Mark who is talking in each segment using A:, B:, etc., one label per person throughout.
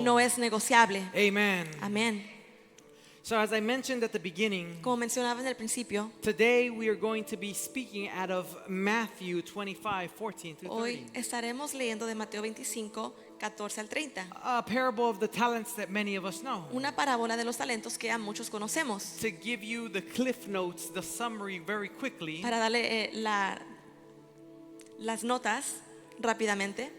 A: No es negociable.
B: Amen.
A: Amén.
B: So as I mentioned at the beginning,
A: Como mencionaba en el principio,
B: today we are going to be speaking out of Matthew 25:14 through 30.
A: hoy estaremos leyendo de Mateo 25, 14 al 30.
B: A parable of the talents that many of us know.
A: Una parábola de los talentos que a muchos conocemos.
B: To give you the cliff notes, the summary very quickly,
A: Para darle las notas rápidamente,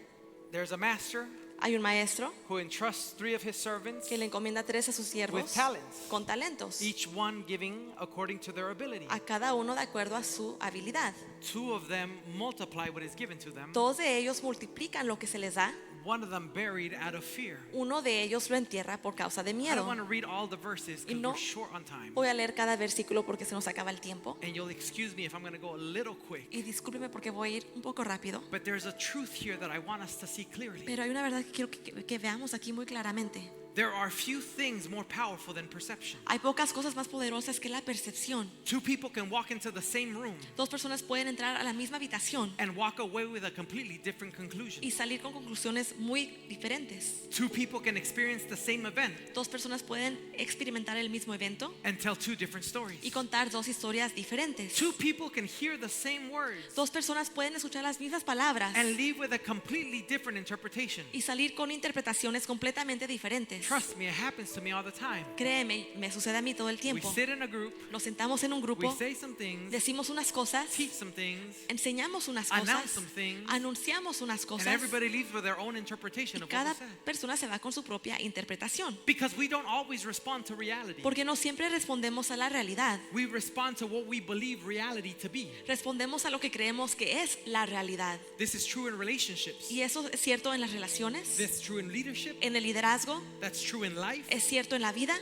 B: there's a master
A: hay un maestro
B: who entrusts 3 of his servants,
A: que le encomienda 3 a sus
B: with
A: siervos
B: talents,
A: con talentos,
B: each one giving according to their ability.
A: a cada uno de acuerdo a su habilidad.
B: 2 of them multiply what is given to them.
A: 2 de ellos multiplican lo que se les da.
B: 1 of them buried out of fear.
A: Uno de ellos lo entierra por causa de
B: I don't
A: miedo.
B: want to read all the verses
A: Y
B: because
A: no
B: we're short on time.
A: voy a leer cada versículo porque se nos acaba el tiempo.
B: And you'll excuse me if I'm going to go a little quick.
A: Y discúlpeme porque voy a ir un poco rápido.
B: But there's a truth here that I want us to see clearly.
A: Pero hay una verdad que quiero que veamos aquí muy claramente.
B: There are few things more powerful than perception.
A: Hay pocas cosas más poderosas que la percepción.
B: 2 people can walk into the same room
A: 2 personas pueden entrar a la misma habitación
B: and walk away with a completely different conclusion.
A: y salir con conclusiones muy diferentes.
B: 2 people can experience the same event
A: 2 personas pueden experimentar el mismo evento
B: and tell 2 different stories.
A: y contar 2 historias diferentes.
B: 2 people can hear the same words
A: 2 personas pueden escuchar las mismas palabras
B: and leave with a completely different interpretation.
A: y salir con interpretaciones completamente diferentes.
B: Trust me, it happens to me all the time.
A: Créeme, me sucede a mí todo el
B: We
A: tiempo.
B: sit in a group,
A: Nos sentamos en un
B: we
A: grupo,
B: say some things,
A: decimos unas cosas,
B: teach some things,
A: enseñamos unas
B: announce
A: cosas,
B: some things,
A: anunciamos unas
B: and
A: cosas
B: everybody leaves with their own interpretation
A: y
B: of what
A: cada
B: we said.
A: persona se va con su propia interpretación.
B: Because we don't always respond to reality.
A: Porque no siempre respondemos a la realidad.
B: We respond to what we believe reality to be.
A: Respondemos a lo que creemos que es la realidad.
B: This is true in relationships.
A: Y eso es cierto en las relaciones,
B: This is true in leadership.
A: en el liderazgo,
B: That's true in life.
A: es cierto en la vida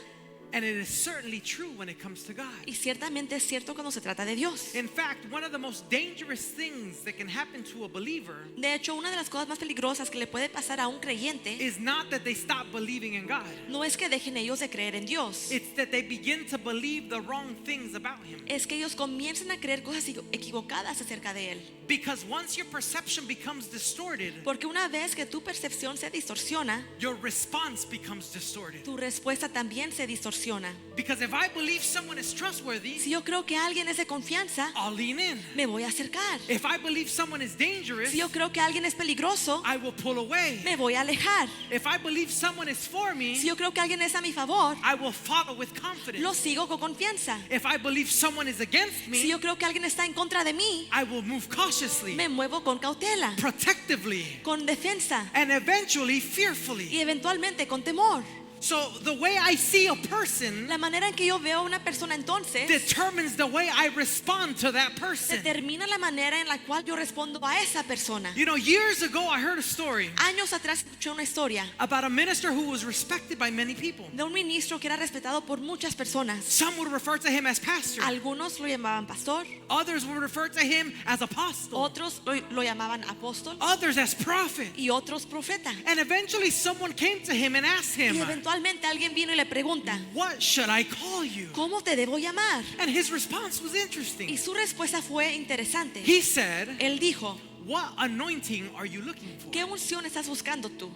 B: And it is certainly true when it comes to God.
A: y ciertamente es cierto cuando se trata de Dios.
B: In fact, one of the most dangerous things that can happen to a believer
A: De hecho, una de las cosas más peligrosas que le puede pasar a un creyente
B: is not that they stop believing in God.
A: no es que dejen ellos de creer en Dios,
B: It's that they begin to believe the wrong things about Him.
A: es que ellos comiencen a creer cosas equivocadas acerca de Él.
B: Because once your perception becomes distorted,
A: Porque una vez que tu percepción se distorsiona,
B: your response becomes distorted.
A: tu respuesta también se distorsiona.
B: Because if I believe someone is trustworthy,
A: Si yo creo que alguien es de confianza,
B: I'll lean in.
A: me voy a acercar.
B: If I believe someone is dangerous,
A: Si yo creo que alguien es peligroso,
B: I will pull away.
A: me voy a alejar.
B: If I believe someone is for
A: Si
B: me,
A: yo creo que alguien es a mi favor,
B: I will follow with confidence.
A: lo sigo con confianza.
B: If I believe someone is against
A: Si
B: me,
A: yo creo que alguien está en contra de mí,
B: I will move cautiously,
A: me muevo con cautela,
B: protectively,
A: con defensa
B: and eventually fearfully.
A: y eventualmente con temor.
B: So the way I see a person
A: La manera en que yo veo a una persona entonces
B: determines the way I respond to that person.
A: determina la manera en la cual yo respondo a esa persona.
B: You know, years ago I heard a story
A: Años atrás escuché una historia
B: about a minister who was respected by many people.
A: de un ministro que era respetado por muchas personas.
B: Some would refer to him as pastor.
A: Algunos lo llamaban pastor,
B: Others would refer to him as apostle.
A: otros lo llamaban apóstol
B: Others as prophet.
A: y otros profeta.
B: And eventually someone came to him and asked
A: Y
B: him,
A: eventualmente alguien vino y le pregunta,
B: "What should I call you?"
A: ¿cómo te debo llamar?
B: And his response was
A: Y
B: interesting.
A: su respuesta fue interesante.
B: He said,
A: Él dijo,
B: "What anointing are you looking for?"
A: ¿qué unción estás buscando tú?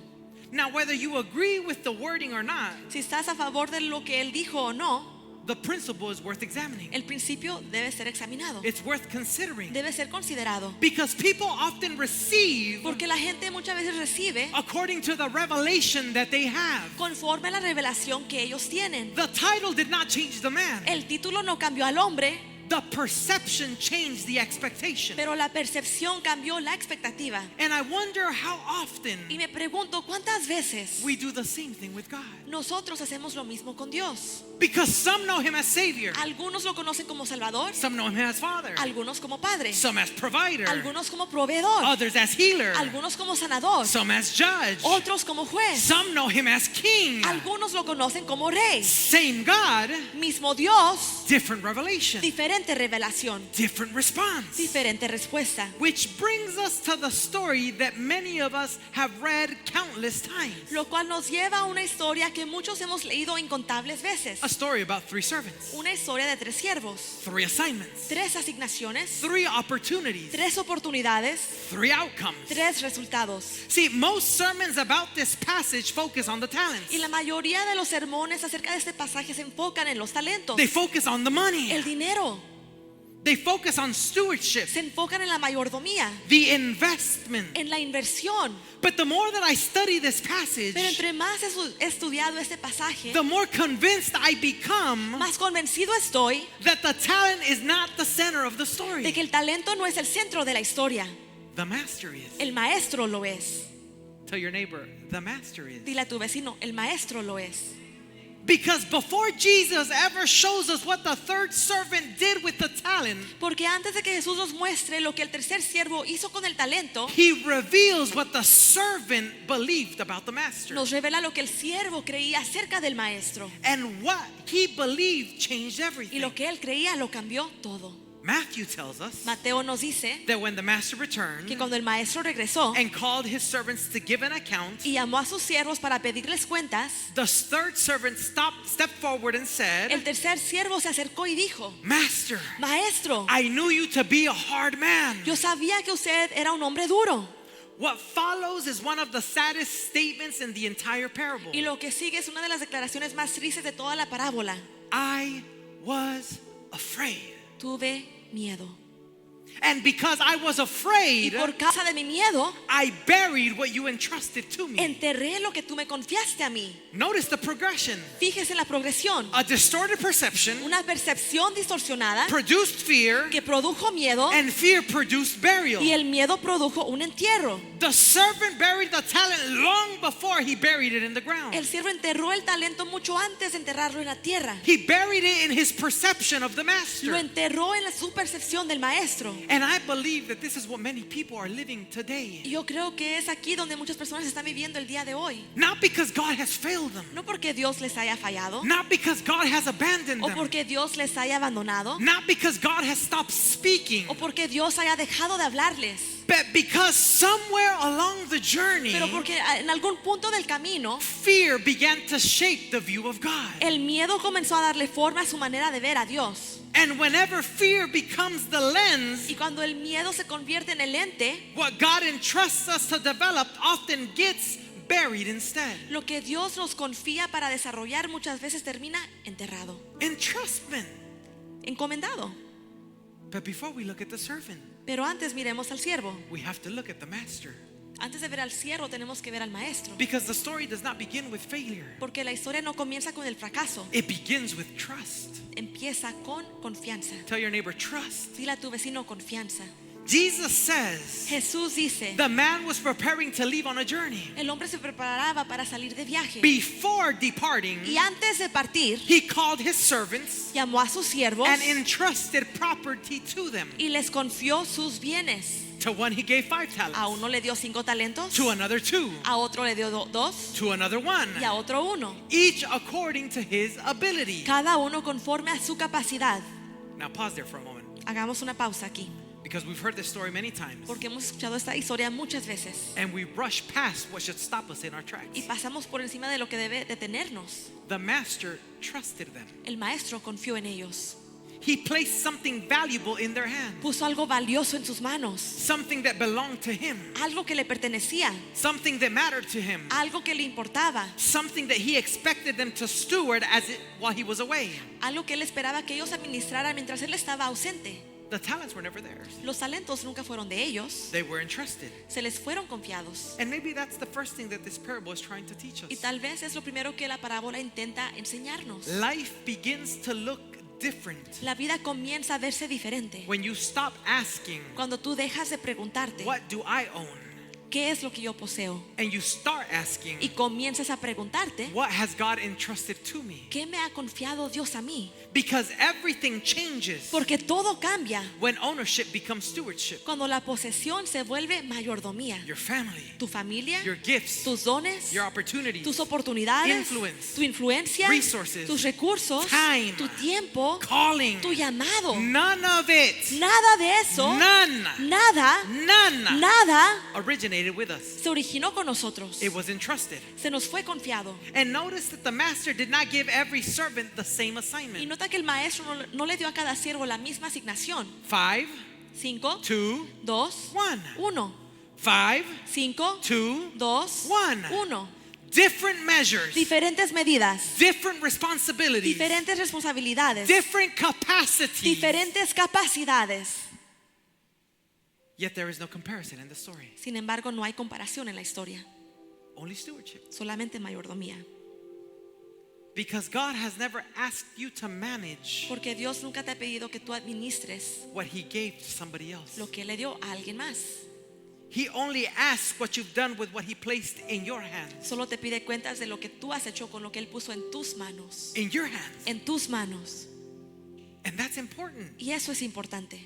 B: Now, whether you agree with the wording or not,
A: Si estás a favor de lo que él dijo o no,
B: the principle is worth examining.
A: el principio debe ser examinado,
B: It's worth considering.
A: debe ser considerado.
B: Because people often receive
A: Porque la gente muchas veces recibe
B: according to the revelation that they have.
A: conforme a la revelación que ellos tienen.
B: The title did not change the man.
A: El título no cambió al hombre,
B: The perception changed the expectation.
A: pero la percepción cambió la expectativa.
B: And I wonder how often
A: Y me pregunto, ¿cuántas veces
B: we do the same thing with God?
A: nosotros hacemos lo mismo con Dios?
B: Because some know Him as Savior,
A: Algunos lo conocen como Salvador,
B: some know Him as Father,
A: algunos como Padre,
B: some as Provider,
A: algunos como Proveedor,
B: others as Healer,
A: algunos como Sanador,
B: some as Judge,
A: otros como Juez,
B: some know Him as King.
A: algunos lo conocen como Rey.
B: Same God,
A: Mismo Dios,
B: different revelation,
A: diferente revelación,
B: different response.
A: diferente respuesta.
B: Which brings us to the story that many of us have read countless times.
A: Lo cual nos lleva a una historia que muchos hemos leído incontables veces.
B: A story about 3 servants,
A: Una historia de 3 siervos,
B: 3 assignments,
A: 3 asignaciones,
B: 3 opportunities,
A: 3 oportunidades,
B: 3 outcomes.
A: 3 resultados.
B: See, most sermons about this passage focus on the talents.
A: Y la mayoría de los sermones acerca de este pasaje se enfocan en los talentos,
B: They focus on the money.
A: el dinero,
B: They focus on stewardship,
A: se enfocan en la mayordomía,
B: the investment.
A: en la inversión.
B: But the more that I study this passage,
A: Pero entre más he estudiado este pasaje,
B: the more convinced I become
A: más convencido estoy
B: that the talent is not the center of the
A: de
B: story.
A: que el talento no es el centro de la historia,
B: The master is.
A: el maestro lo es.
B: Tell your neighbor, the master is.
A: Dile a tu vecino, el maestro lo es.
B: Because before Jesus ever shows us what the third servant did with the talent,
A: Porque antes de que Jesús nos muestre lo que el tercer siervo hizo con el talento,
B: he reveals what the servant believed about the master.
A: nos revela lo que el siervo creía acerca del maestro.
B: And what he believed changed
A: Y
B: everything.
A: lo que él creía lo cambió todo.
B: Matthew tells us
A: Mateo nos dice
B: that when the master returned
A: que cuando el maestro regresó
B: and called his servants to give an account,
A: y llamó a sus siervos para pedirles cuentas,
B: the third servant stepped forward and
A: el
B: said,
A: tercer siervo se acercó y dijo:
B: Master,
A: Maestro,
B: I knew you to be a hard man.
A: yo sabía que usted era un hombre duro.
B: What follows is one of the saddest statements in the entire parable.
A: Y lo que sigue es una de las declaraciones más tristes de toda la parábola.
B: I was afraid.
A: Tuve miedo.
B: And because I was
A: Y
B: afraid,
A: por causa de mi miedo,
B: I buried what you entrusted to me.
A: enterré lo que tú me confiaste a mí.
B: Notice the progression.
A: Fíjese en la progresión.
B: A distorted perception
A: Una percepción distorsionada
B: produced fear,
A: que produjo miedo,
B: and fear produced burial.
A: y el miedo produjo un entierro.
B: The servant buried the talent long before he buried it in the ground.
A: El siervo enterró el talento mucho antes de enterrarlo en la tierra.
B: He buried it in his perception of the
A: Lo
B: master.
A: enterró en su percepción del maestro.
B: And I believe that this is what many people are living today.
A: Y yo creo que es aquí donde muchas personas están viviendo el día de hoy.
B: Not because God has failed them.
A: No porque Dios les haya fallado,
B: Not because God has abandoned
A: o
B: them.
A: porque Dios les haya abandonado,
B: Not because God has stopped speaking.
A: o porque Dios haya dejado de hablarles,
B: But because somewhere along the journey,
A: pero porque en algún punto del camino
B: fear began to shape the view of God.
A: el miedo comenzó a darle forma a su manera de ver a Dios.
B: And whenever fear becomes the lens,
A: Y cuando el miedo se convierte en el ente,
B: what God entrusts us to develop often gets buried instead.
A: lo que Dios nos confía para desarrollar muchas veces termina enterrado,
B: Entrustment.
A: encomendado.
B: But before we look at the servant,
A: Pero antes miremos al siervo.
B: we have to look at the master.
A: Antes de ver al siervo tenemos que ver al maestro,
B: Because the story does not begin with failure.
A: porque la historia no comienza con el fracaso,
B: It begins with trust.
A: empieza con confianza.
B: Tell your neighbor, trust.
A: Dile a tu vecino confianza.
B: Jesus says
A: Jesús dice,
B: the man was preparing to leave on a journey.
A: el hombre se preparaba para salir de viaje.
B: Before departing,
A: Y antes de partir,
B: he called his servants
A: llamó a sus siervos
B: and entrusted property to them.
A: y les confió sus bienes.
B: To one he gave 5
A: A
B: talents,
A: uno le dio 5 talentos,
B: to another 2,
A: a otro le dio 2
B: to another 1,
A: y a otro 1.
B: each according to his ability.
A: Cada uno conforme a su capacidad.
B: Now pause there for a moment,
A: Hagamos una pausa aquí,
B: because we've heard this story many times,
A: porque hemos escuchado esta historia muchas veces
B: and we rush past what should stop us in our tracks.
A: y pasamos por encima de lo que debe detenernos.
B: The master trusted them.
A: El maestro confió en ellos.
B: He placed something valuable in their hands,
A: Puso algo valioso en sus manos,
B: something that belonged to him,
A: algo que le pertenecía,
B: something that mattered to him,
A: algo que le importaba,
B: something that he expected them to steward while he was away.
A: algo que él esperaba que ellos administraran mientras él estaba ausente.
B: The talents were never theirs.
A: Los talentos nunca fueron de ellos,
B: They were entrusted.
A: se les fueron confiados.
B: And maybe that's the first thing that this parable is trying to teach
A: Y
B: us.
A: tal vez es lo primero que la parábola intenta enseñarnos.
B: Life begins to look different
A: La vida comienza a verse diferente
B: when you stop asking,
A: cuando tú dejas de preguntarte,
B: what do I own?
A: ¿qué es lo que yo poseo?
B: And you start asking,
A: Y comienzas a preguntarte,
B: what has God entrusted to me?
A: ¿qué me ha confiado Dios a mí?
B: Because everything changes
A: Porque todo cambia
B: when ownership becomes stewardship.
A: cuando la posesión se vuelve mayordomía.
B: Your family,
A: Tu familia,
B: your gifts,
A: tus dones,
B: your opportunities,
A: tus oportunidades,
B: influence,
A: tu influencia,
B: resources,
A: tus recursos,
B: time,
A: tu tiempo,
B: calling,
A: tu llamado.
B: none of it,
A: Nada de eso,
B: none
A: nada
B: originated with us.
A: se originó con nosotros.
B: It was entrusted.
A: Se nos fue confiado.
B: And notice that the master did not give every servant the same
A: Y
B: assignment.
A: nota que el maestro no le dio a cada siervo la misma asignación.
B: 5,
A: 5,
B: 2,
A: 2,
B: 1.
A: 1.
B: 5,
A: 5,
B: 2,
A: 2,
B: 1.
A: 1.
B: Different measures,
A: Diferentes medidas,
B: different responsibilities,
A: diferentes responsabilidades,
B: different capacities.
A: diferentes capacidades.
B: Yet there is no comparison in the story.
A: Sin embargo, no hay comparación en la historia,
B: Only stewardship.
A: solamente mayordomía.
B: Because God has never asked you to manage
A: Porque Dios nunca te ha pedido que tú administres
B: what He gave to somebody else.
A: lo que le dio a alguien más.
B: He only asks what you've done with what He placed in your hands.
A: Solo te pide cuentas de lo que tú has hecho con lo que Él puso en tus manos.
B: In your hands.
A: En tus manos.
B: And that's important.
A: Y eso es importante.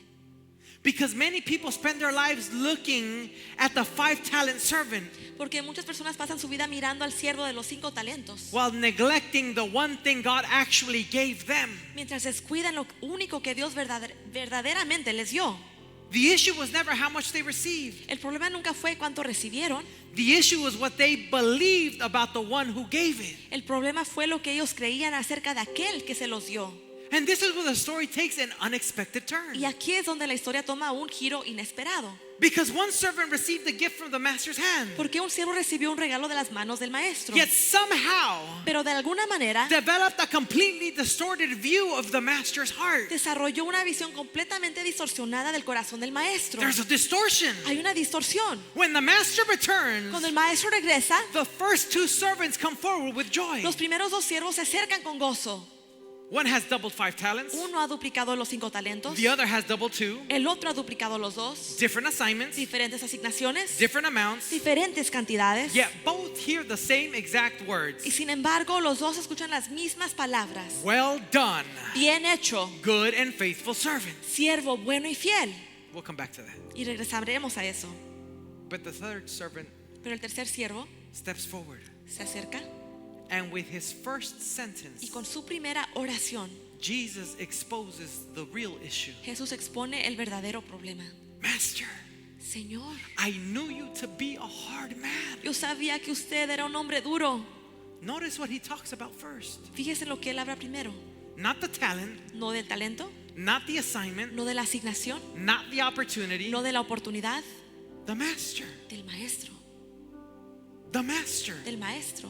B: Because many people spend their lives looking at the 5-talent servant
A: Porque muchas personas pasan su vida mirando al siervo de los 5 talentos,
B: while neglecting the one thing God actually gave them.
A: mientras descuidan lo único que Dios verdaderamente les dio.
B: The issue was never how much they received.
A: El problema nunca fue cuánto recibieron.
B: The issue was what they believed about the one who gave it.
A: El problema fue lo que ellos creían acerca de aquel que se los dio.
B: And this is where the story takes an unexpected turn.
A: Y aquí es donde la historia toma un giro inesperado.
B: Because one servant received the gift from the master's hand,
A: Porque un siervo recibió un regalo de las manos del maestro,
B: yet somehow
A: pero de alguna manera
B: developed a completely distorted view of the master's heart.
A: desarrolló una visión completamente distorsionada del corazón del maestro.
B: There's a distortion.
A: Hay una distorsión.
B: When the master returns,
A: Cuando el maestro regresa,
B: the first 2 servants come forward with joy.
A: los primeros 2 siervos se acercan con gozo.
B: One has doubled 5 talents.
A: Uno ha duplicado los 5 talentos,
B: The other has doubled 2.
A: el otro ha duplicado los 2,
B: Different assignments,
A: diferentes asignaciones,
B: different amounts,
A: diferentes cantidades.
B: yet both hear the same exact words.
A: Y sin embargo, los 2 escuchan las mismas palabras.
B: Well done,
A: Bien hecho,
B: good and faithful servant.
A: siervo bueno y fiel.
B: We'll come back to that.
A: Y regresaremos a eso.
B: But the third servant
A: Pero el tercer siervo
B: steps forward,
A: se acerca
B: and with his first
A: y
B: sentence,
A: con su primera oración,
B: Jesus exposes the real issue.
A: Jesús expone el verdadero problema.
B: Master,
A: Señor,
B: I knew you to be a hard man.
A: yo sabía que usted era un hombre duro.
B: Notice what he talks about first.
A: Fíjese en lo que él habla primero.
B: Not the talent,
A: No del talento,
B: not the assignment,
A: no de la asignación,
B: not the opportunity.
A: no de la oportunidad,
B: The master.
A: del maestro,
B: The master.
A: del maestro.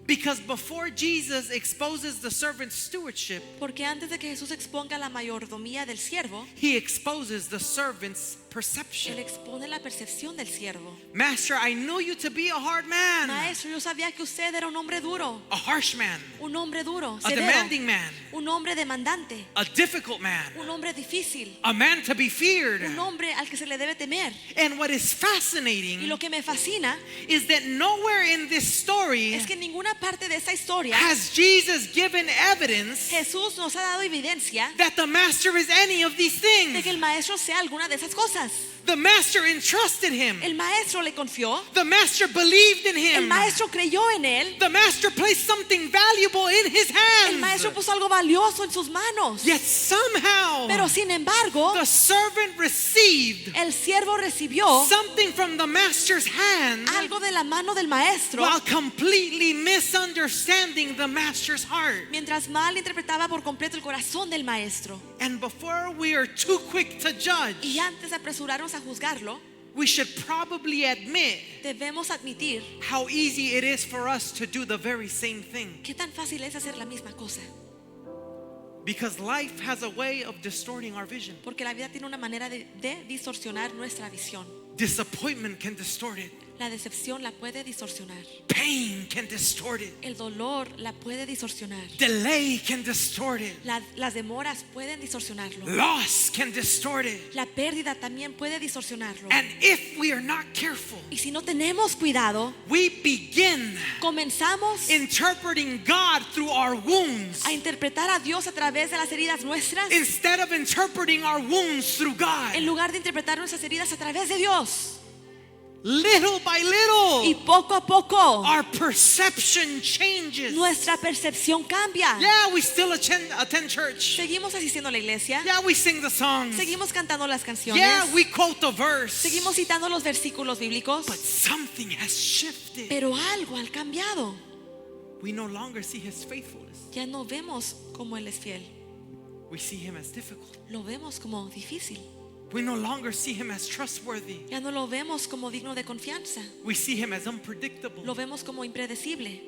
B: Because before Jesus exposes the servant's stewardship,
A: Porque antes de que Jesús exponga la mayordomía del siervo,
B: he exposes the servant's
A: él
B: perception.
A: expone la percepción del siervo.
B: Master, I knew you to be a hard man,
A: Maestro, yo sabía que usted era un hombre duro,
B: a harsh man,
A: un hombre duro,
B: a
A: severo,
B: demanding man,
A: un hombre demandante,
B: a difficult man,
A: un hombre difícil,
B: a man to be feared.
A: un hombre al que se le debe temer.
B: And what is
A: Y
B: fascinating
A: lo que me fascina
B: is that nowhere in this story
A: es que en ninguna parte de esta historia
B: has Jesus given evidence
A: Jesús nos ha dado evidencia
B: that the master is any of these
A: de
B: things.
A: que el maestro sea alguna de esas cosas.
B: The master entrusted him.
A: El maestro le confió,
B: The master believed in
A: el
B: him.
A: maestro creyó en él,
B: The master placed something valuable in his
A: el maestro
B: hands.
A: puso algo valioso en sus manos.
B: Yet somehow
A: Pero sin embargo,
B: the servant received
A: el siervo recibió
B: something from the master's hand
A: algo de la mano del maestro,
B: while completely misunderstanding the master's heart.
A: mientras mal interpretaba por completo el corazón del maestro.
B: And before we are too quick to judge,
A: Y antes de apresurarnos a juzgarlo,
B: we should probably admit
A: debemos admitir
B: how easy it is for us to do the very same thing.
A: qué tan fácil es hacer la misma cosa.
B: Because life has a way of distorting our vision.
A: Porque la vida tiene una manera de distorsionar nuestra visión.
B: Disappointment can distort it.
A: La decepción la puede distorsionar.
B: Pain can distort it.
A: El dolor la puede distorsionar.
B: Delay can distort it.
A: Las demoras pueden distorsionarlo.
B: Loss can distort it.
A: La pérdida también puede distorsionarlo.
B: And if we are not careful,
A: Y si no tenemos cuidado,
B: we begin
A: comenzamos
B: interpreting God through our wounds
A: a interpretar a Dios a través de las heridas nuestras,
B: instead of interpreting our wounds through God.
A: en lugar de interpretar nuestras heridas a través de Dios.
B: Little by
A: Y
B: little,
A: poco a poco,
B: our perception changes.
A: nuestra percepción cambia.
B: Yeah, we still attend church.
A: Seguimos asistiendo a la iglesia.
B: Yeah, we sing the songs.
A: Seguimos cantando las canciones.
B: Yeah, we quote the verse.
A: Seguimos citando los versículos bíblicos.
B: But something has shifted.
A: Pero algo ha cambiado.
B: We no longer see his faithfulness.
A: Ya no vemos como Él es fiel.
B: We see him as difficult.
A: Lo vemos como difícil.
B: We no longer see him as trustworthy.
A: Ya no lo vemos como digno de confianza.
B: We see him as unpredictable.
A: Lo vemos como impredecible.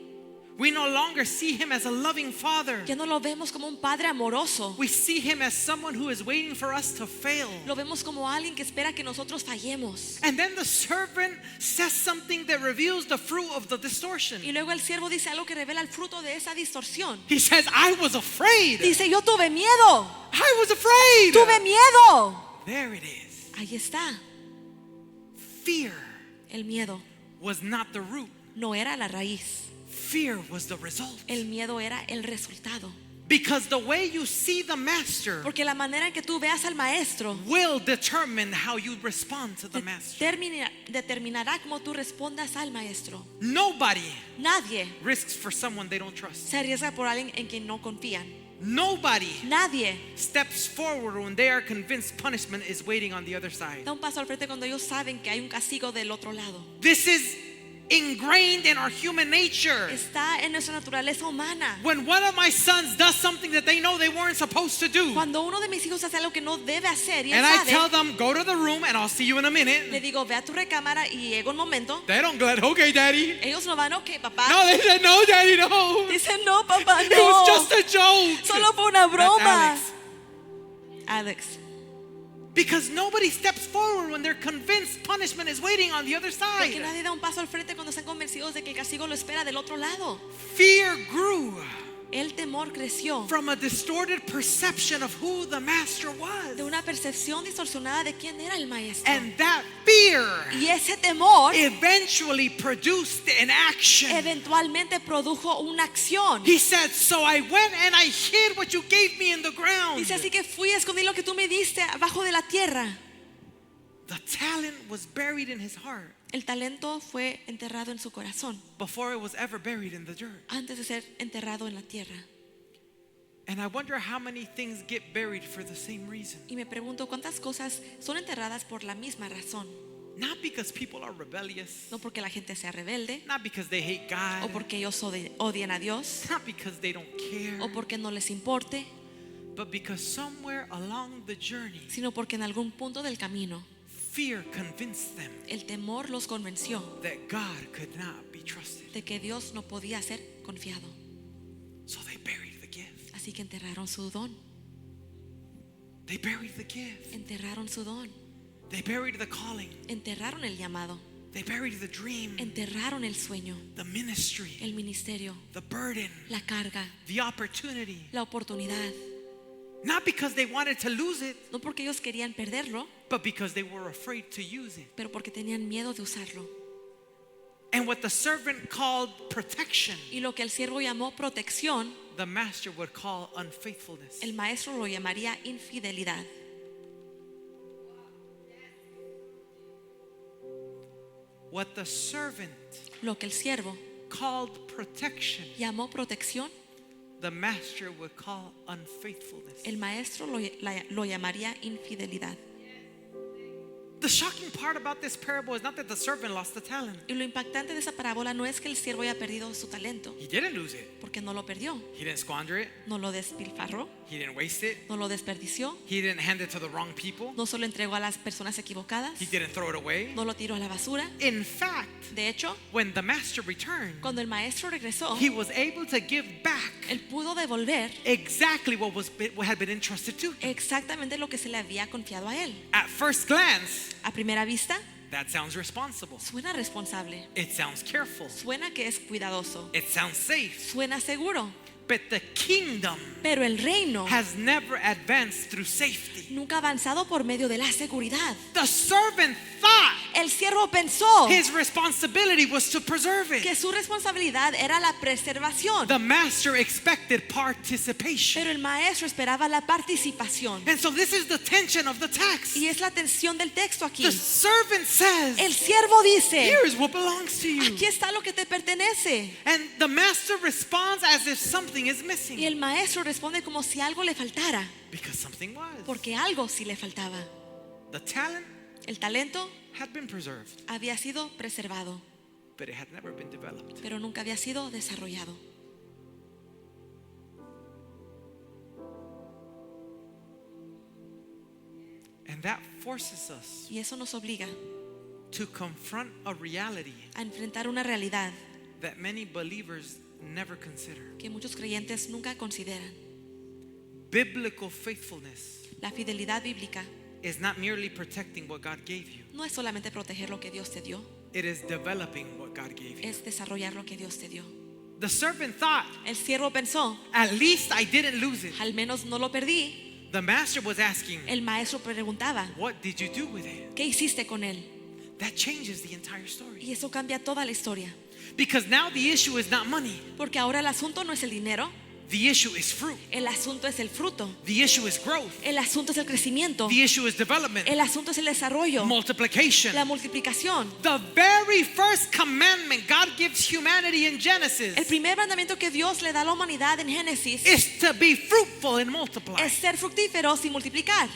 B: We no longer see him as a loving father.
A: Ya no lo vemos como un padre amoroso.
B: We see him as someone who is waiting for us to fail.
A: Lo vemos como alguien que espera que nosotros fallemos.
B: And then the servant says something that reveals the fruit of the distortion.
A: Y luego el siervo dice algo que revela el fruto de esa distorsión.
B: He says, I was afraid.
A: Dice, yo tuve miedo.
B: I was afraid.
A: Tuve miedo.
B: There it is.
A: Ahí está.
B: Fear
A: El miedo
B: was not the root.
A: no era la raíz.
B: Fear was the result.
A: El miedo era el resultado.
B: Because the way you see the master
A: Porque la manera en que tú veas al maestro
B: will determine how you respond to the master.
A: determinará cómo tú respondas al maestro.
B: Nobody
A: Nadie
B: risks for someone they don't trust.
A: se arriesga por alguien en quien no confían.
B: Nobody
A: Nadie
B: steps forward when they are convinced punishment is waiting on the other side.
A: da un paso al frente cuando ellos saben que hay un castigo del otro lado.
B: This is ingrained in our human nature.
A: Está en nuestra naturaleza humana.
B: When one of my sons does something that they know they weren't supposed to do,
A: Cuando uno de mis hijos hace algo que no debe hacer y él
B: and I tell
A: sabe,
B: them, go to the room and I'll see you in a
A: le
B: minute,
A: digo, ve a tu recámara y llega un momento.
B: they don't go, okay, daddy.
A: Ellos no van, ok, papá.
B: No, they said, no, daddy, no.
A: Dicen, no, papá,
B: It was
A: no.
B: just a joke.
A: Solo fue una
B: That's
A: broma.
B: Alex.
A: Alex.
B: Because nobody steps forward when they're convinced punishment is waiting on the other
A: Porque
B: side.
A: nadie da un paso al frente cuando están convencidos de que el castigo lo espera del otro lado.
B: Fear grew
A: El temor creció
B: from a distorted perception of who the master was.
A: de una percepción distorsionada de quién era el maestro.
B: And that fear
A: Y ese temor
B: eventually produced an action.
A: eventualmente produjo una acción.
B: He said, so I went and I hid what you gave me in the ground.
A: Dice, así que fui a escondí lo que tú me diste abajo de la tierra.
B: The talent was buried in his heart
A: El talento fue enterrado en su corazón
B: before it was ever buried in the dirt.
A: antes de ser enterrado en la tierra.
B: And I wonder how many things get buried for the same reason.
A: Y me pregunto cuántas cosas son enterradas por la misma razón.
B: Not because people are rebellious,
A: No porque la gente sea rebelde,
B: not because they hate
A: o
B: God,
A: porque ellos odian a Dios,
B: not because they don't care,
A: o porque no les importe,
B: but because somewhere along the journey,
A: sino porque en algún punto del camino
B: fear convinced them
A: el temor los convenció
B: that God could not be trusted.
A: de que Dios no podía ser confiado.
B: So they buried the gift.
A: Así que enterraron su don,
B: They buried the gift.
A: enterraron su don,
B: They buried the calling.
A: enterraron el llamado,
B: They buried the dream,
A: enterraron el sueño,
B: the ministry,
A: el ministerio,
B: the burden,
A: la carga,
B: the opportunity.
A: la oportunidad.
B: Not because they wanted to lose it,
A: No porque ellos querían perderlo,
B: but because they were afraid to use it.
A: pero porque tenían miedo de usarlo.
B: And what the servant called protection,
A: Y lo que el siervo llamó protección,
B: the master would call unfaithfulness.
A: el maestro lo llamaría infidelidad.
B: What the servant
A: Lo que el siervo
B: called protection,
A: llamó protección,
B: the master would call unfaithfulness.
A: el maestro lo llamaría infidelidad.
B: The shocking part about this parable is not that the servant lost the talent.
A: Y lo impactante de esa parábola no es que el siervo haya perdido su talento,
B: He didn't lose it.
A: porque no lo perdió,
B: He didn't squander it.
A: no lo despilfarró,
B: He didn't waste it.
A: no lo desperdició,
B: He didn't hand it to the wrong people.
A: no se lo entregó a las personas equivocadas,
B: He didn't throw it away.
A: no lo tiró a la basura.
B: In fact,
A: De hecho,
B: when the master returned,
A: cuando el maestro regresó,
B: he was able to give back
A: él pudo devolver
B: exactly what had been entrusted to him.
A: exactamente lo que se le había confiado a él.
B: At first glance,
A: A primera vista,
B: That sounds responsible.
A: Suena responsable.
B: It sounds careful.
A: Suena que es cuidadoso.
B: It sounds safe.
A: Suena seguro.
B: But the kingdom
A: Pero el reino
B: has never advanced through safety.
A: nunca ha avanzado por medio de la seguridad.
B: The servant thought
A: El siervo pensó
B: his responsibility was to preserve
A: que
B: it.
A: su responsabilidad era la preservación.
B: The master expected participation.
A: Pero el maestro esperaba la participación.
B: And so this is the tension of the text.
A: Y es la tensión del texto aquí.
B: The servant says,
A: El siervo dice,
B: here is what belongs to you.
A: aquí está lo que te pertenece.
B: And the master responds as if something is
A: Y
B: missing.
A: el maestro responde como si algo le faltara,
B: Because something was.
A: porque algo sí le faltaba.
B: The talent
A: El talento
B: had been preserved,
A: había sido preservado,
B: but it had never been developed.
A: pero nunca había sido desarrollado.
B: And that forces us
A: Y eso nos obliga
B: to confront a reality
A: a enfrentar una realidad
B: that many believers never consider.
A: que muchos creyentes nunca consideran.
B: Biblical faithfulness
A: La fidelidad bíblica
B: is not merely protecting what God gave you.
A: no es solamente proteger lo que Dios te dio,
B: It is developing what God gave you.
A: es desarrollar lo que Dios te dio.
B: The servant thought,
A: El siervo pensó,
B: at least I didn't lose it.
A: al menos no lo perdí.
B: The master was asking,
A: El maestro preguntaba,
B: what did you do with it?
A: ¿qué hiciste con él?
B: That changes the entire story.
A: Y eso cambia toda la historia.
B: Because now the issue is not money.
A: Porque ahora el asunto no es el dinero,
B: The issue is fruit.
A: el asunto es el fruto,
B: The issue is growth.
A: el asunto es el crecimiento,
B: The issue is development.
A: el asunto es el desarrollo,
B: Multiplication.
A: la multiplicación.
B: The very first commandment God gives humanity in Genesis
A: El primer mandamiento que Dios le da a la humanidad en Génesis
B: is to be fruitful and multiply.
A: es ser fructíferos y multiplicar.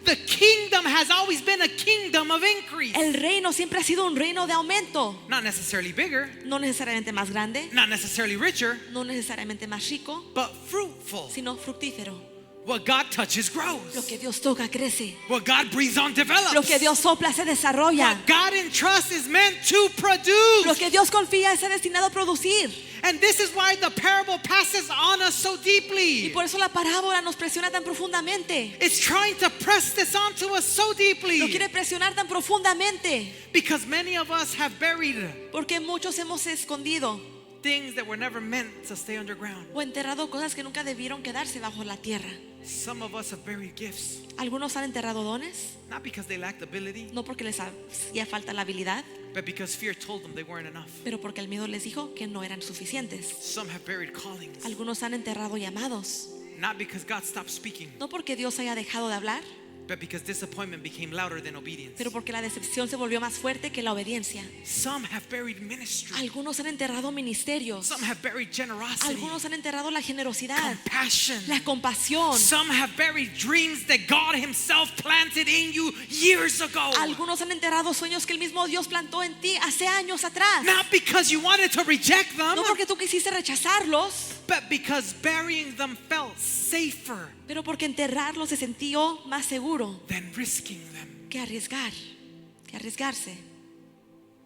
B: The kingdom has always been a kingdom of increase.
A: El reino siempre ha sido un reino de aumento,
B: Not necessarily bigger,
A: no necesariamente más grande,
B: not necessarily richer,
A: no necesariamente más rico,
B: but fruitful.
A: sino fructífero.
B: What God touches
A: Lo
B: grows.
A: que Dios toca crece,
B: What God breathes on develops.
A: lo que Dios sopla se desarrolla,
B: What God entrusts is meant to
A: lo
B: produce.
A: que Dios confía está destinado a producir.
B: And this is why the parable passes on us so
A: Y
B: deeply.
A: por eso la parábola nos presiona tan profundamente.
B: It's trying to press this onto us so
A: Lo
B: deeply.
A: quiere presionar tan profundamente.
B: Because many of us have buried
A: Porque muchos hemos escondido
B: things that were never meant to stay underground.
A: o enterrado cosas que nunca debieron quedarse bajo la tierra.
B: Some of us have buried gifts,
A: Algunos han enterrado dones,
B: not because they lacked ability,
A: no porque les hacía falta la habilidad,
B: but because fear told them they weren't enough.
A: pero porque el miedo les dijo que no eran suficientes.
B: Some have buried callings,
A: Algunos han enterrado llamados,
B: not because God stopped speaking,
A: no porque Dios haya dejado de hablar,
B: but because disappointment became louder than obedience.
A: pero porque la decepción se volvió más fuerte que la obediencia.
B: Some have buried ministry.
A: Algunos han enterrado ministerios,
B: Some have buried generosity,
A: algunos han enterrado la generosidad,
B: compassion.
A: la compasión.
B: Some have buried dreams that God Himself planted in you years ago.
A: Algunos han enterrado sueños que el mismo Dios plantó en ti hace años atrás.
B: Not because you wanted to reject them,
A: No porque tú quisiste rechazarlos,
B: but because burying them felt safer
A: pero porque enterrarlos se sintió más seguro
B: than risking them.
A: que arriesgarse.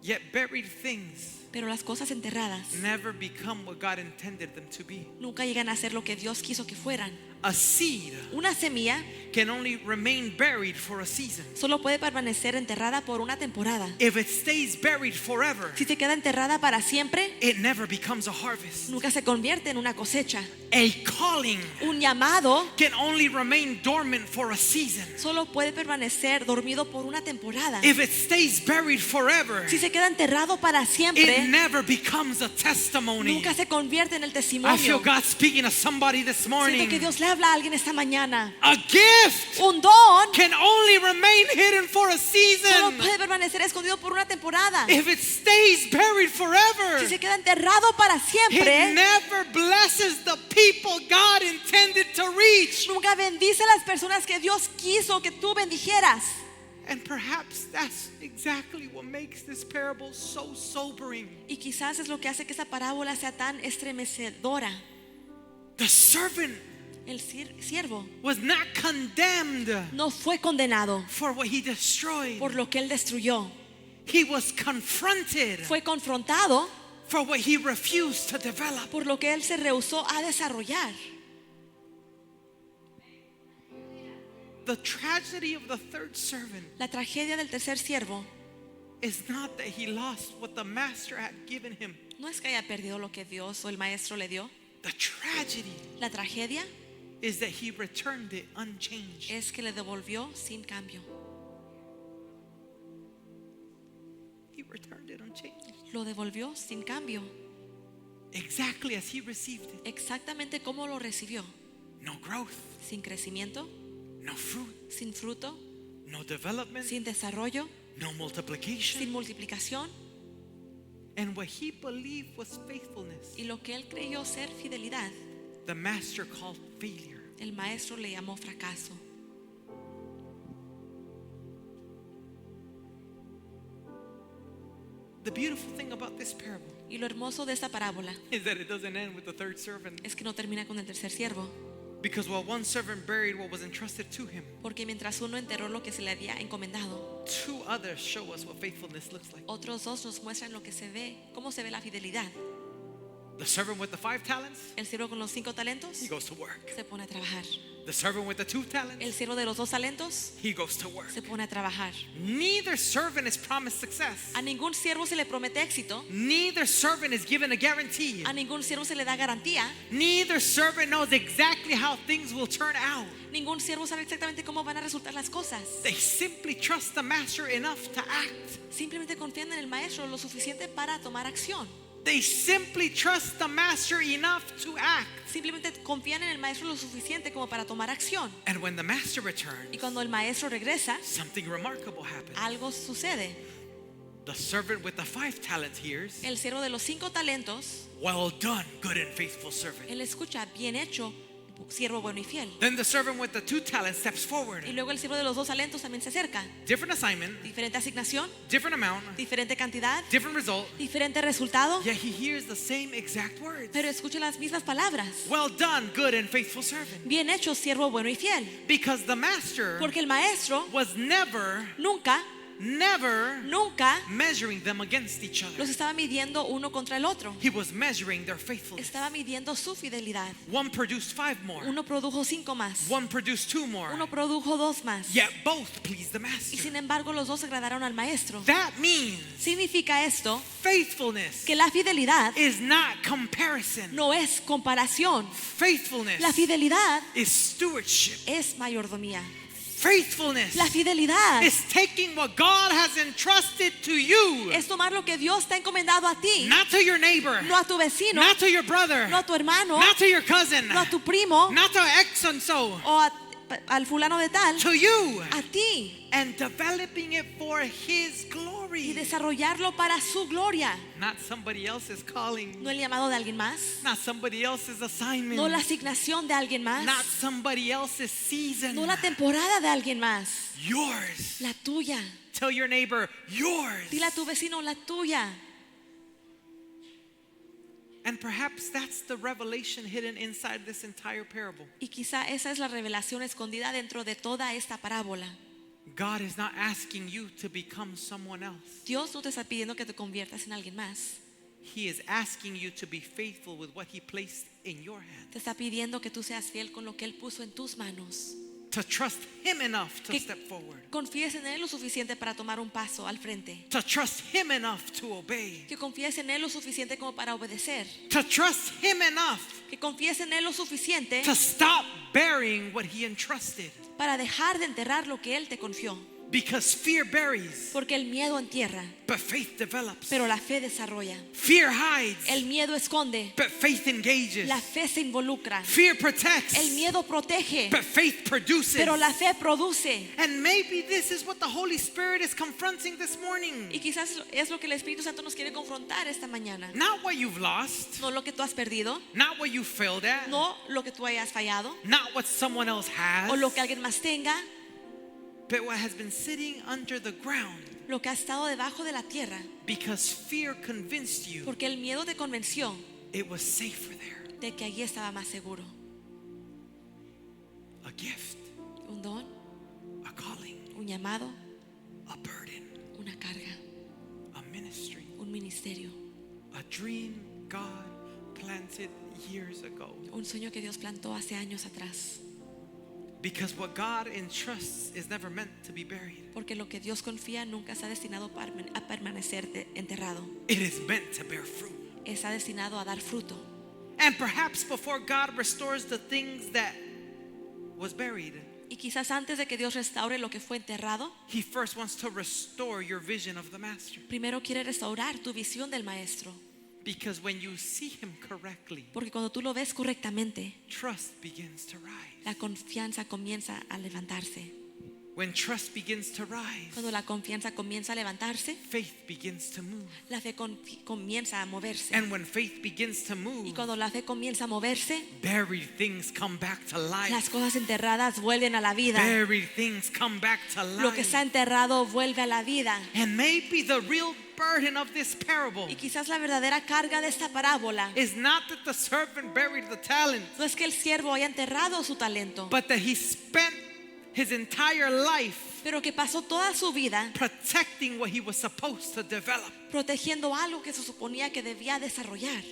B: Yet buried things
A: Pero las cosas enterradas
B: never become what God intended them to be.
A: nunca llegan a ser lo que Dios quiso que fueran.
B: A seed
A: Una semilla
B: can only remain buried for a season.
A: solo puede permanecer enterrada por una temporada.
B: If it stays buried forever,
A: Si se queda enterrada para siempre,
B: it never becomes a harvest.
A: nunca se convierte en una cosecha.
B: A calling
A: Un llamado
B: can only remain dormant for a season.
A: solo puede permanecer dormido por una temporada.
B: If it stays buried forever,
A: Si se queda enterrado para
B: it
A: siempre,
B: never becomes a testimony.
A: nunca se convierte en el
B: I feel
A: testimonio.
B: God speaking to somebody this
A: Siento
B: morning.
A: que Dios le habla a alguien esta mañana.
B: A gift
A: Un don
B: can only remain hidden for a
A: solo
B: season.
A: puede permanecer escondido por una temporada.
B: If it stays buried forever,
A: Si se queda enterrado para
B: it
A: siempre,
B: never blesses the people God intended to reach.
A: nunca bendice a las personas que Dios quiso que tú bendijeras.
B: And perhaps that's exactly what makes this parable so sobering.
A: Y quizás es lo que hace que esa parábola sea tan estremecedora.
B: The servant
A: El siervo
B: was not condemned
A: no fue condenado
B: for what he destroyed.
A: por lo que él destruyó.
B: He was confronted
A: Fue confrontado
B: for what he refused to develop.
A: por lo que él se rehusó a desarrollar.
B: The tragedy of the third servant
A: La tragedia del tercer siervo
B: is not that he lost what the master had given him.
A: no es que haya perdido lo que Dios o el maestro le dio.
B: The tragedy
A: La tragedia
B: is that he returned it unchanged.
A: es que le devolvió sin cambio.
B: He returned it unchanged.
A: Lo devolvió sin cambio,
B: Exactly as he received it.
A: exactamente como lo recibió.
B: No growth,
A: Sin crecimiento,
B: no fruit,
A: sin fruto,
B: no development,
A: sin desarrollo,
B: no
A: sin
B: multiplication.
A: multiplicación.
B: And what he believed was faithfulness,
A: Y lo que él creyó ser fidelidad,
B: the master called failure.
A: el maestro le llamó fracaso.
B: The beautiful thing about this parable
A: Y lo hermoso de esta parábola
B: is that it doesn't end with the third servant.
A: es que no termina con el tercer siervo,
B: Because while one servant buried what was entrusted to him,
A: porque mientras uno enterró lo que se le había encomendado,
B: two others show us what faithfulness looks like.
A: otros dos nos muestran lo que se ve, cómo se ve la fidelidad.
B: The servant with the 5 talents,
A: El siervo con los 5 talentos
B: he goes to work.
A: se pone a trabajar.
B: The servant with the 2 talents,
A: El siervo de los 2 talentos
B: he goes to work.
A: se pone a trabajar.
B: Neither servant is promised success.
A: A ningún siervo se le promete éxito,
B: Neither servant is given a guarantee.
A: a ningún siervo se le da garantía,
B: Neither servant knows exactly how things will turn out.
A: ningún siervo sabe exactamente cómo van a resultar las cosas.
B: They simply trust the master enough to act.
A: Simplemente confían en el maestro lo suficiente para tomar acción.
B: They simply trust the master enough to act.
A: Simplemente confían en el maestro lo suficiente como para tomar acción.
B: And when the master returns,
A: Y cuando el maestro regresa,
B: something remarkable happens.
A: algo sucede.
B: The servant with the 5 talents hears,
A: El siervo de los 5 talentos,
B: "Well done, good and faithful servant."
A: él escucha, bien hecho, siervo bueno y fiel.
B: Then the servant with the 2 talents steps forward.
A: Y luego el siervo de los 2 talentos también se acerca.
B: Different assignment,
A: Diferente asignación,
B: different amount,
A: diferente cantidad,
B: different result.
A: diferente resultado,
B: Yet he hears the same exact words.
A: pero escucha las mismas palabras.
B: "Well done, good and faithful servant."
A: Bien hecho, siervo bueno y fiel.
B: Because the master
A: Porque el maestro
B: was never
A: nunca
B: measuring them against each other.
A: los estaba midiendo uno contra el otro.
B: He was measuring their faithfulness.
A: Estaba midiendo su fidelidad.
B: One produced 5 more.
A: Uno produjo 5 más.
B: One produced 2 more.
A: Uno produjo 2 más.
B: Yet both pleased the
A: Y
B: master.
A: sin embargo los dos agradaron al maestro.
B: That means
A: Significa esto
B: faithfulness
A: que la fidelidad
B: is not comparison.
A: no es comparación.
B: Faithfulness
A: La fidelidad
B: is stewardship.
A: es mayordomía.
B: Faithfulness
A: La fidelidad
B: is taking what God has entrusted to you,
A: es tomar lo que Dios te ha encomendado a ti,
B: not to your neighbor,
A: no a tu vecino,
B: not to your brother,
A: no a tu hermano,
B: not to your cousin,
A: no a tu primo
B: not to X and so,
A: o al fulano de tal,
B: to you,
A: a ti,
B: and developing it for His
A: y
B: glory,
A: desarrollarlo para su gloria,
B: not somebody else's calling,
A: no el llamado de alguien más,
B: not somebody else's assignment,
A: no la asignación de alguien más,
B: not somebody else's season,
A: no la temporada de alguien más,
B: yours.
A: la tuya.
B: Tell your neighbor, yours.
A: Dile a tu vecino, la tuya.
B: And perhaps that's the revelation hidden inside this entire parable.
A: Y quizá esa es la revelación escondida dentro de toda esta parábola.
B: God is not asking you to become someone else.
A: Dios no te está pidiendo que te conviertas en alguien más.
B: He is asking you to be faithful with what He placed in your hand.
A: Te está pidiendo que tú seas fiel con lo que Él puso en tus manos.
B: To trust Him enough to
A: Que
B: step forward.
A: confíes en Él lo suficiente para tomar un paso al frente.
B: To trust Him enough to obey.
A: Que confíes en Él lo suficiente como para obedecer.
B: To trust Him enough
A: Que confíes en Él lo suficiente
B: to stop burying what He entrusted.
A: para dejar de enterrar lo que Él te confió.
B: Because fear buries,
A: Porque el miedo entierra,
B: but faith develops.
A: pero la fe desarrolla.
B: Fear hides,
A: El miedo esconde,
B: but faith engages.
A: la fe se involucra.
B: Fear protects,
A: El miedo protege,
B: but faith produces.
A: pero la fe produce.
B: And maybe this is what the Holy Spirit is confronting this morning.
A: Y quizás es lo que el Espíritu Santo nos quiere confrontar esta mañana.
B: Not what you've lost,
A: No lo que tú has perdido,
B: not what you failed at,
A: no lo que tú hayas fallado,
B: not what someone else has,
A: o lo que alguien más tenga,
B: but what has been sitting under the ground
A: lo que ha estado debajo de la tierra,
B: because fear convinced you
A: porque el miedo te convenció
B: it was safer there.
A: de que allí estaba más seguro.
B: A gift,
A: Un don,
B: a calling,
A: un llamado,
B: a burden,
A: una carga,
B: a ministry,
A: un ministerio,
B: a dream God planted years ago.
A: un sueño que Dios plantó hace años atrás.
B: Because what God entrusts is never meant to be buried.
A: Porque lo que Dios confía nunca está destinado a permanecer enterrado.
B: It is meant to bear fruit.
A: Está destinado a dar fruto.
B: And perhaps before God restores the things that was buried,
A: Y quizás antes de que Dios restaure lo que fue enterrado,
B: He first wants to restore your vision of the Master.
A: primero quiere restaurar tu visión del Maestro.
B: Because when you see Him correctly,
A: Porque cuando tú lo ves correctamente,
B: trust begins to rise.
A: la confianza comienza a levantarse.
B: When trust begins to rise,
A: Cuando la confianza comienza a levantarse,
B: faith begins to move.
A: la fe comienza a moverse.
B: And when faith begins to
A: Y
B: move,
A: cuando la fe comienza a moverse,
B: buried things come back to life.
A: las cosas enterradas vuelven a la vida.
B: Buried things come back to
A: Lo que está
B: life.
A: enterrado vuelve a la vida.
B: And maybe the real burden of this parable
A: Y quizás la verdadera carga de esta parábola
B: is not that the servant buried the talent,
A: no es que el siervo haya enterrado su talento,
B: but that he spent his entire life
A: pero que pasó toda su vida
B: protecting what he was supposed to develop.
A: protegiendo algo que se suponía que debía desarrollar.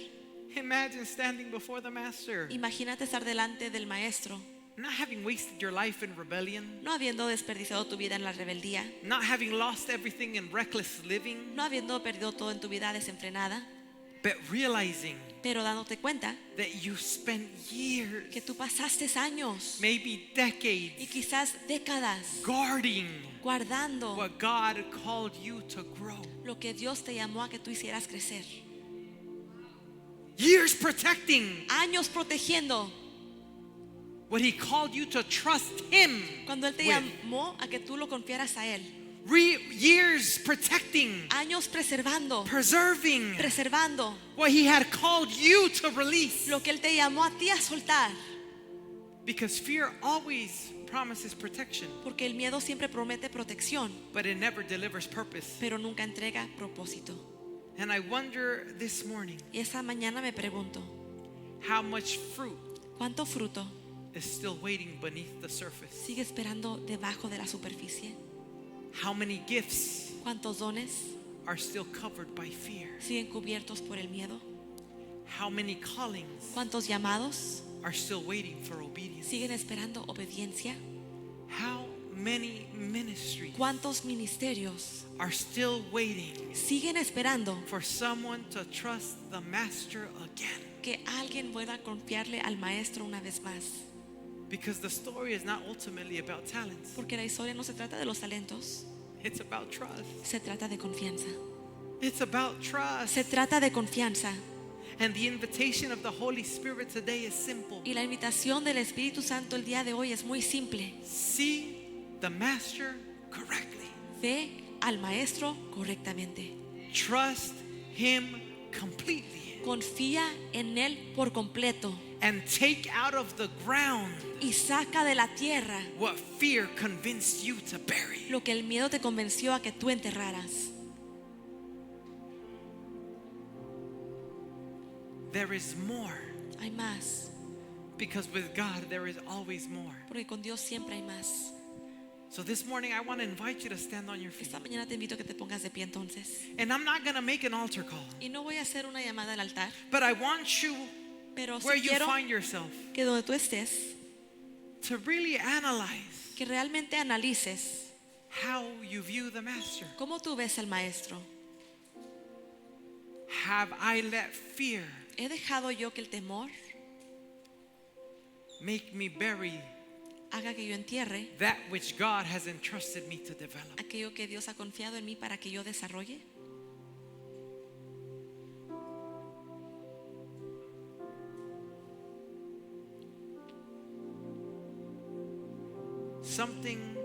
B: Imagine standing before the Master,
A: Imagínate estar delante del Maestro,
B: not having wasted your life in rebellion,
A: no habiendo desperdiciado tu vida en la rebeldía,
B: not having lost everything in reckless living,
A: no habiendo perdido todo en tu vida desenfrenada,
B: but realizing
A: pero dándote cuenta
B: that you spent years,
A: que tú pasaste años
B: maybe
A: y
B: decades,
A: quizás décadas
B: guarding
A: guardando
B: what God called you to grow.
A: lo que Dios te llamó a que tú hicieras crecer,
B: Years protecting
A: años protegiendo
B: what He called you to trust Him
A: cuando Él te
B: with.
A: llamó a que tú lo confiaras a Él,
B: Years protecting,
A: años preservando
B: preserving what He had called you to release.
A: lo que Él te llamó a ti a soltar,
B: Because fear always promises protection,
A: porque el miedo siempre promete protección,
B: but it never delivers purpose.
A: pero nunca entrega propósito.
B: And I wonder this morning,
A: Y esta mañana me pregunto,
B: how much fruit
A: ¿cuánto fruto
B: is still waiting beneath the surface?
A: sigue esperando debajo de la superficie?
B: How many gifts
A: ¿Cuántos dones
B: are still covered by fear?
A: siguen cubiertos por el miedo?
B: How many callings
A: ¿Cuántos llamados
B: are still waiting for obedience?
A: siguen esperando obediencia?
B: How many ministries
A: ¿Cuántos ministerios
B: are still waiting
A: siguen esperando
B: for someone to trust the Master again?
A: que alguien pueda confiarle al Maestro una vez más?
B: Because the story is not ultimately about talents.
A: Porque la historia no se trata de los talentos,
B: It's about trust.
A: se trata de confianza.
B: It's about trust.
A: Se trata de confianza.
B: And the invitation of the Holy Spirit today is simple.
A: Y la invitación del Espíritu Santo el día de hoy es muy simple.
B: See the Master correctly.
A: Ve al Maestro correctamente.
B: Trust Him completely.
A: Confía en Él por completo.
B: And take out of the ground
A: Y saca de la tierra
B: what fear convinced you to bury.
A: lo que el miedo te convenció a que tú enterraras.
B: There is more.
A: Hay más.
B: Because with God there is always more.
A: Porque con Dios siempre hay más.
B: So this morning I want to invite you to stand on your feet.
A: Esta mañana te invito a que te pongas de pie entonces.
B: And I'm not going to make an altar call.
A: Y no voy a hacer una llamada al altar,
B: But I want you,
A: pero sí
B: where you
A: quiero
B: find yourself,
A: que donde tú estés,
B: to really analyze
A: que realmente analices
B: how you view the Master.
A: cómo tú ves al Maestro.
B: Have I let fear
A: ¿He dejado yo que el temor
B: make me bury
A: haga que yo entierre
B: that which God has entrusted me to develop?
A: aquello que Dios ha confiado en mí para que yo desarrolle?
B: Something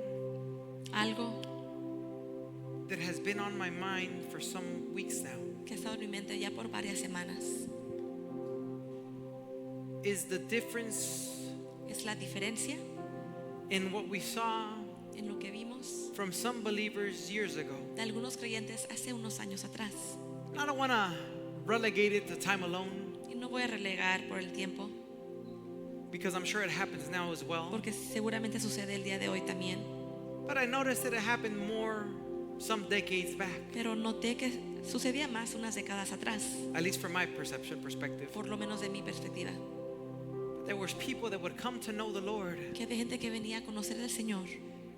A: Algo
B: that has been on my mind for some weeks now
A: que ha estado en mi mente ya por varias semanas
B: is the difference
A: es la diferencia
B: in what we saw
A: en lo que vimos
B: from some believers years ago.
A: de algunos creyentes hace unos años atrás.
B: I don't want to relegate it to time alone,
A: Y no voy a relegar por el tiempo,
B: because I'm sure it happens now as well.
A: porque seguramente sucede el día de hoy también.
B: But I noticed that it happened more some decades back,
A: Pero noté que sucedía más unas décadas atrás,
B: at least from my perception perspective.
A: por lo menos de mi perspectiva.
B: there was people that would come to know the Lord,
A: que había gente que venía a conocer al Señor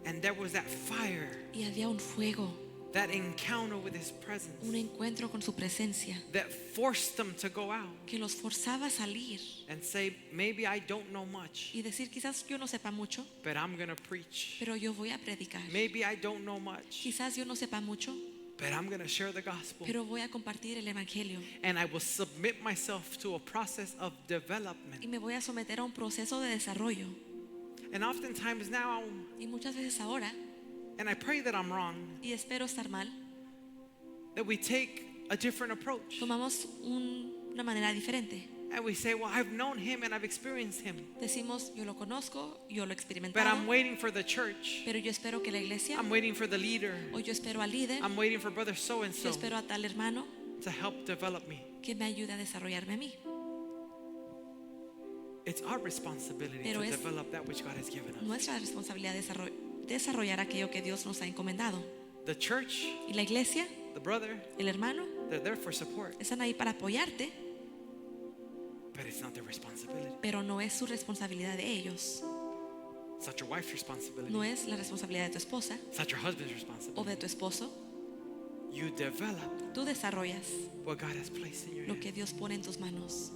B: and there was that fire,
A: y había un fuego,
B: that encounter with His presence,
A: un encuentro con su presencia
B: that forced them to go out
A: que los forzaba a salir
B: and say, maybe I don't know much,
A: y decir, quizás yo no sepa mucho,
B: but I'm going to preach.
A: pero yo voy a predicar.
B: Maybe I don't know much,
A: Quizás yo no sepa mucho,
B: but I'm going to share the gospel.
A: pero voy a compartir el evangelio
B: And I will submit myself to a process of development.
A: y me voy a someter a un proceso de desarrollo.
B: And oftentimes now,
A: Y muchas veces ahora,
B: and I pray that I'm wrong,
A: y espero estar mal,
B: that we take a different approach.
A: tomamos una manera diferente.
B: And we say, well, I've known Him and I've experienced Him,
A: Decimos, yo lo conozco, yo lo he
B: but
A: experimentado,
B: I'm waiting for the church.
A: pero yo espero que la iglesia,
B: I'm waiting for the leader.
A: o yo espero al líder,
B: I'm waiting for brother
A: yo
B: so-and-so
A: espero a tal hermano
B: to help develop me.
A: que me ayude a desarrollarme a mí.
B: It's our responsibility
A: Pero
B: to
A: es
B: develop that which God has given us.
A: nuestra responsabilidad desarrollar aquello que Dios nos ha encomendado.
B: The church,
A: Y la iglesia,
B: the brother,
A: el hermano,
B: they're there for support,
A: están ahí para apoyarte,
B: but it's not their responsibility.
A: pero no es su responsabilidad de ellos.
B: It's not your wife's responsibility.
A: No es la responsabilidad de tu esposa
B: It's not your husband's
A: o
B: responsibility.
A: de tu esposo.
B: You develop
A: Tú desarrollas
B: what God has placed in your
A: lo
B: hand.
A: que Dios pone en tus manos.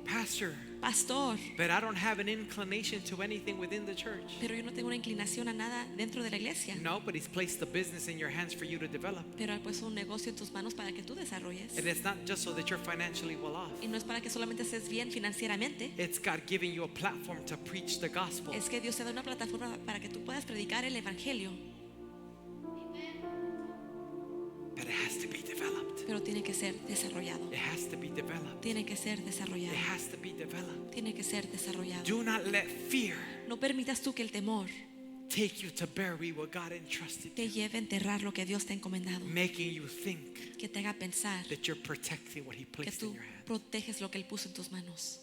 B: Pastor,
A: Pastor,
B: but I don't have an inclination to anything within the church.
A: pero yo no tengo una inclinación a nada dentro de la iglesia.
B: No, but He's placed the business in your hands for you to develop.
A: Pero Él puesto un negocio en tus manos para que tú desarrolles.
B: And it's not just so that you're financially well off.
A: Y no es para que solamente estés bien financieramente.
B: It's God giving you a platform to preach the gospel.
A: Es que Dios te da una plataforma para que tú puedas predicar el evangelio.
B: But it has to be developed.
A: Pero tiene que ser desarrollado.
B: It has to be developed.
A: Tiene que ser
B: It
A: desarrollado.
B: has to be developed.
A: Tiene que ser desarrollado.
B: Do not let fear
A: No permitas tú que el temor
B: take you to bury what God entrusted
A: te
B: you,
A: lleve a enterrar lo que Dios te ha encomendado.
B: making you think
A: Que te haga pensar
B: that you're protecting what He
A: que
B: placed
A: tú
B: in your hand.
A: proteges lo que Él puso en tus manos.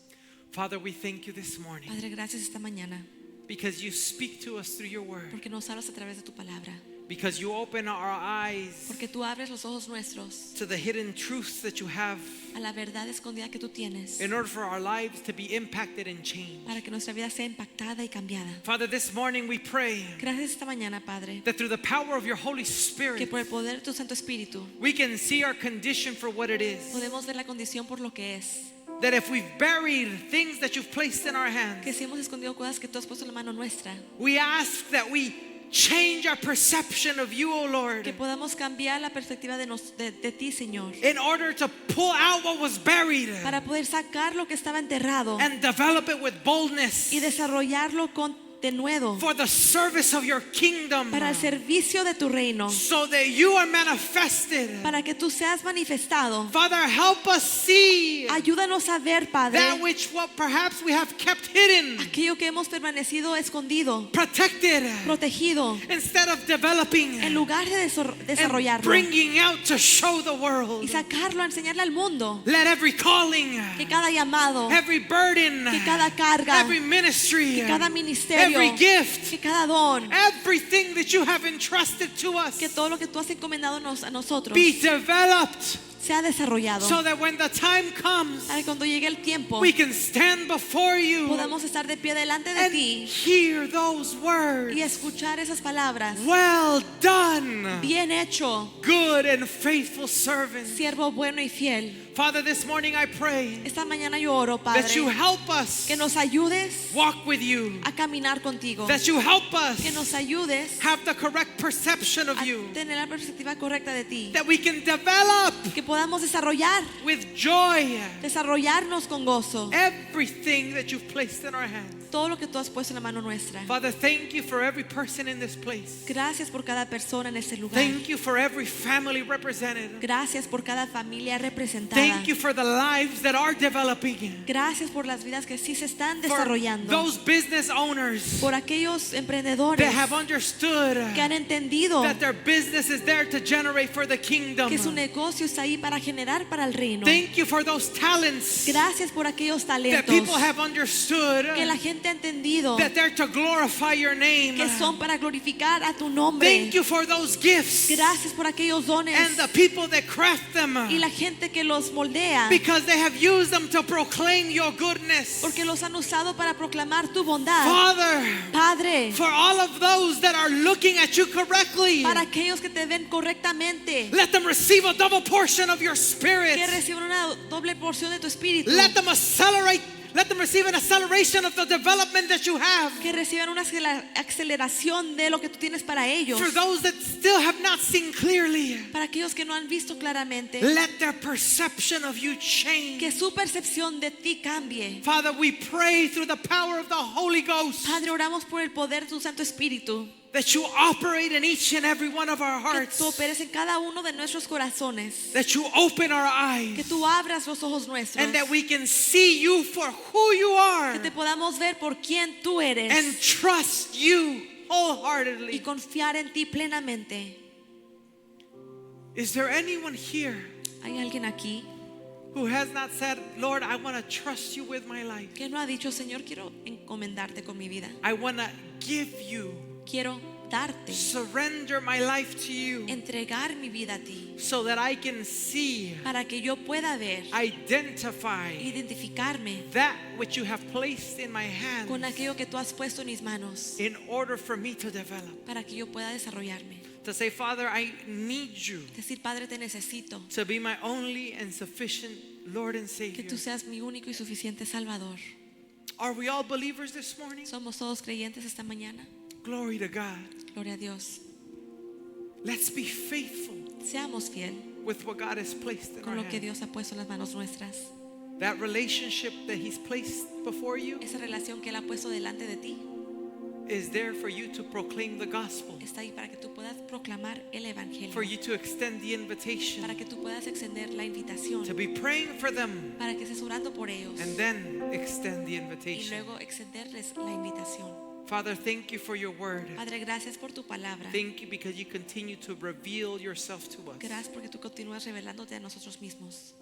B: Father, we thank you this morning
A: Padre, gracias esta mañana
B: because you speak to us through your word,
A: porque nos hablas a través de tu palabra.
B: because you open our eyes
A: Porque tú abres los ojos nuestros
B: to the hidden truths that you have
A: a la verdad escondida que tú tienes
B: in order for our lives to be impacted and changed.
A: para que nuestra vida sea impactada y cambiada.
B: Father, this morning we pray
A: Gracias esta mañana, Padre,
B: that through the power of your Holy
A: que
B: Spirit,
A: por el poder de tu Santo Espíritu
B: we can see our condition for what it is.
A: podemos ver la condición por lo que es.
B: That if we've buried things that you've placed in our
A: Que
B: hands,
A: si hemos escondido cosas que tú has puesto en la mano nuestra,
B: we ask that we change our perception of you, O Lord,
A: que podamos cambiar la perspectiva de ti, Señor,
B: in order to pull out what was buried
A: para poder sacar lo que estaba enterrado
B: and develop it with boldness
A: y desarrollarlo con denuedo
B: for the service of your kingdom,
A: para el servicio de tu reino,
B: so that you are manifested.
A: para que tú seas manifestado.
B: Father, help us see
A: Ayúdanos a ver, Padre,
B: that which what perhaps we have kept hidden,
A: aquello que hemos permanecido escondido,
B: protected,
A: protegido,
B: instead of developing
A: en lugar de
B: and
A: desarrollarlo
B: bringing out to show the world.
A: y sacarlo a enseñarle al mundo.
B: Let every calling,
A: Que cada llamado,
B: every burden,
A: que cada carga,
B: every ministry,
A: que cada ministerio,
B: every gift,
A: que cada don,
B: everything that you have entrusted to us
A: que todo lo que tú has encomendado a nosotros
B: be developed,
A: sea desarrollado,
B: so that when the time comes,
A: para que cuando llegue el tiempo
B: we can stand before you
A: podamos estar de pie delante de
B: and
A: ti
B: hear those words.
A: y escuchar esas palabras.
B: Well done,
A: Bien hecho,
B: good and faithful servant.
A: siervo bueno y fiel.
B: Father, this morning I pray
A: Esta mañana yo oro,
B: that you
A: Padre,
B: help us
A: que nos ayudes
B: walk with you,
A: a caminar contigo,
B: that you help us
A: que nos ayudes
B: have the correct perception of
A: a
B: you,
A: tener la perspectiva correcta de ti,
B: that we can develop
A: que podamos desarrollar,
B: with joy
A: desarrollarnos con gozo
B: everything that you've placed in our hands.
A: todo lo que tú has puesto en la mano nuestra.
B: Father, thank you for every person in this place.
A: Gracias por cada persona en este lugar.
B: Thank you for every family represented.
A: Gracias por cada familia representada.
B: Thank you for the lives that are developing.
A: Gracias por las vidas que sí se están
B: For
A: desarrollando.
B: those business owners
A: Por aquellos emprendedores
B: that have understood
A: que han entendido
B: that their business is there to generate for the kingdom.
A: que su negocio está ahí para generar para el reino.
B: Thank you for those talents
A: Gracias por aquellos
B: that
A: talentos
B: people have understood
A: que la gente realmente ha entendido
B: that they're to glorify your name.
A: que son para glorificar a tu nombre.
B: Thank you for those gifts
A: Gracias por aquellos dones
B: and the people that craft them,
A: y la gente que los moldea,
B: because they have used them to proclaim your goodness.
A: porque los han usado para proclamar tu bondad.
B: Father,
A: Padre,
B: for all of those that are looking at you correctly,
A: para aquellos que te ven correctamente,
B: let them receive a double portion of your spirit.
A: que reciban una doble porción de tu espíritu,
B: Let them receive an acceleration of the development that you have.
A: que reciban una aceleración de lo que tú tienes para ellos.
B: For those that still have not seen clearly,
A: Para aquellos que no han visto claramente,
B: let their perception of you change.
A: que su percepción de ti cambie.
B: Father, we pray through the power of the Holy Ghost
A: Padre, oramos por el poder de tu Santo Espíritu,
B: that you operate in each and every one of our
A: que
B: hearts,
A: tú operes en cada uno de nuestros corazones,
B: that you open our
A: que
B: eyes,
A: tú abras los ojos nuestros,
B: and that we can see you for who you are
A: que te podamos ver por quién tú eres
B: and trust you
A: y
B: wholeheartedly.
A: confiar en ti plenamente.
B: Is there anyone here
A: ¿Hay alguien aquí
B: who has not said, Lord, I want to trust you with my life?
A: que no ha dicho, Señor, quiero encomendarte con mi vida,
B: I want to give you,
A: quiero darte,
B: surrender my life to you
A: entregar mi vida a ti,
B: so that I can see,
A: para que yo pueda ver,
B: identify
A: identificarme
B: that which you have placed in my hands
A: con aquello que tú has puesto en mis manos,
B: in order for me to develop.
A: para que yo pueda desarrollarme.
B: To say, Father, I need you
A: Decir, Padre, te necesito,
B: to be my only and sufficient Lord and
A: que
B: Savior.
A: tú seas mi único y suficiente Salvador.
B: Are we all believers this morning?
A: ¿Somos todos creyentes esta mañana?
B: Glory to God.
A: Gloria a Dios.
B: Let's be faithful
A: Seamos fiel
B: with what God has placed in our
A: con lo que
B: hands.
A: Dios ha puesto en las manos nuestras.
B: That relationship that He's placed before you
A: Esa relación que Él ha puesto delante de ti
B: is there for you to proclaim the gospel,
A: está ahí para que tú puedas proclamar el Evangelio,
B: for you to extend the invitation,
A: para que tú puedas extender la invitación,
B: to be praying for them,
A: para que estés orando por ellos
B: and then extend the
A: y
B: invitation.
A: luego extenderles la invitación.
B: Father, thank you for your word.
A: Padre, gracias por tu palabra.
B: Thank you because you continue to reveal yourself to us.
A: Gracias porque tú continúas revelándote a nosotros mismos.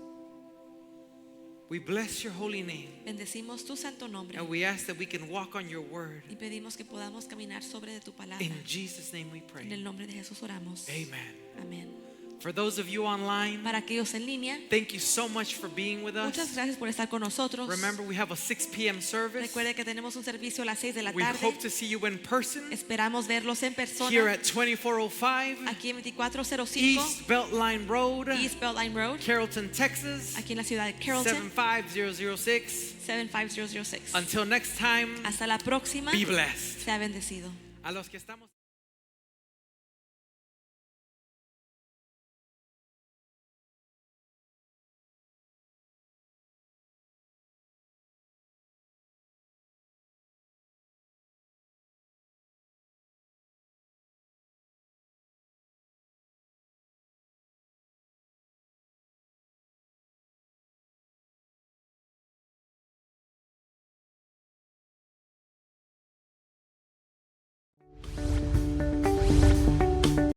B: We bless your holy name,
A: Bendecimos tu santo nombre
B: and we ask that we can walk on your word.
A: y pedimos que podamos caminar sobre de tu palabra.
B: In Jesus' name we
A: En el
B: pray.
A: nombre de Jesús oramos.
B: Amen.
A: Amén.
B: For those of you online,
A: Para aquellos en línea,
B: thank you so much for being with
A: muchas
B: us.
A: gracias por estar con nosotros.
B: Remember, we have a 6 p.m. service.
A: Recuerde que tenemos un servicio a las 6 de la
B: We
A: tarde.
B: hope to see you in person
A: Esperamos verlos en persona
B: here at 2405
A: aquí en 2405
B: East Beltline Road,
A: East Beltline Road,
B: Carrollton, Texas,
A: aquí en la ciudad de Carrollton,
B: 75006.
A: 75006.
B: Until next time,
A: Hasta la próxima.
B: be blessed.
A: Sea bendecido.
B: A los que estamos